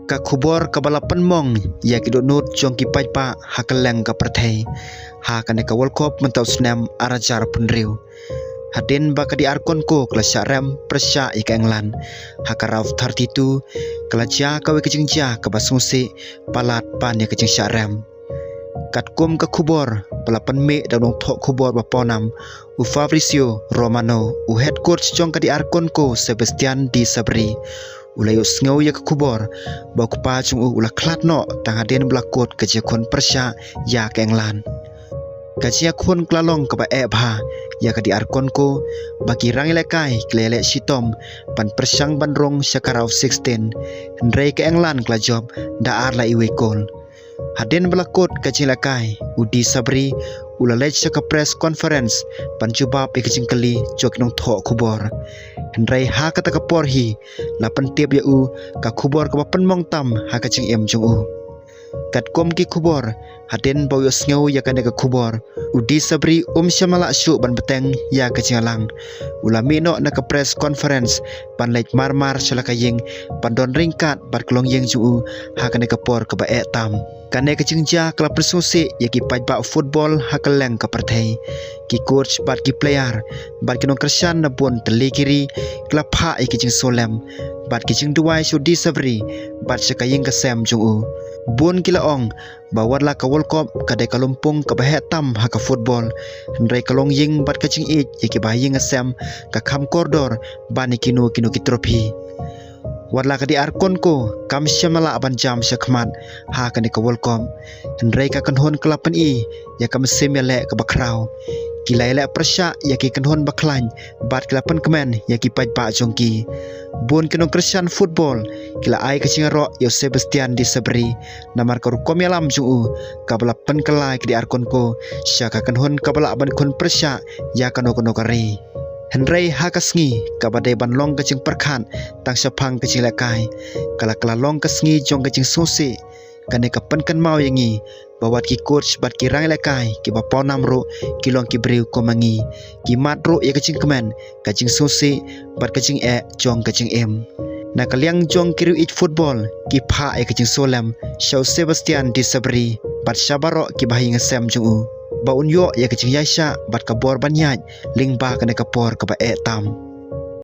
ka khubor ka balapan mong ya ki donut jong ki pai pa hakaleng ka prathai ha ka ne ka World Cup mentau snam arajar punriu hadin ba ka di arkon ko klasa ram prasya ika England hakarau 32 kelaja ka we kejingja ka basungsi palat pan ya kejing syaram kat kum ka khubor balapan me da dong thok khubor ba ponam u Fabrizio Romano u head coach jong ka di arkon ko Sebastian Di Sabri ulayo sngow ya kubor ba ku pa chung ula klat no tang haden blakot ka je kon persya ya ka England ka je kon klalong ka ba e bha ya ka di arkon ko bagi rang lekai klele sitom pan persyang bandrong syakarau 16 ndrei ka England kla job da ar la iwe kol haden blakot ka je lekai udi Sabri ula lech ka press conference pan jubab e kajing kali jok nong tho kubor Hendrai ha kata ka porhi la pentiap ya u ka khubor ka penmong tam ha ka ching em jong u kat kom ki khubor haden bau yo sngew ya ka ne ka khubor udi Sabri syamala syu ban beteng ya ka ching alang ulami no na ka press conference pan lech marmar chala ka ying pan don ringkat bar klong yeng jong u ha ka ne ka por ka ba e tam kane ka chingja kala persose ya ki pai ba football hakaleng ka parthai ki coach bat ki player bat ki nong kersan na bon teli kiri kala pha ki ching solem bat ki ching duai so Di Sabri bat sakayeng ka sem jong u bon kila ong bawar la ka World Cup ka de kalumpung ka bahe tam ha ka football ndrai kalong ying bat ka ching it ya ki bayeng sem ka kham kordor bani kinu ki trophy warla ka di arkon ko kam syamala aban jam syakmat ha ka ni ka World Cup ndrai ka kanhon kelapan i ya kam semele ka bakrau kilai le persya ya ki kanhon baklan bat kelapan kemen ya ki pai ba jongki bon kinong Christian football kila ai ka cingaro yo Sebastian Di Sabri namar ka rukom yalam jung ka balapan kelai ki di arkon ko syaka kanhon ka bala ban kon persya ya kano kari Hendrai hakasngi kabadai ban long kacing perkhan tang sapang kacing lakai kala long kasngi jong kacing sose kane kapan kan mau yangi bawat ki coach bat ki rang lakai ki ba ponam ro ki long ki breu ko mangi ki mat ro ya kacing kemen kacing sose bat kacing e jong kacing em na kaliang jong kiru it football ki pha e kacing solam Shaw Sebastian Di Sabri bat syabaro ki bahinga sem jong ba unyo ya kacing yaisha bat kabor banyaj ling ba kana kapor ka ba e tam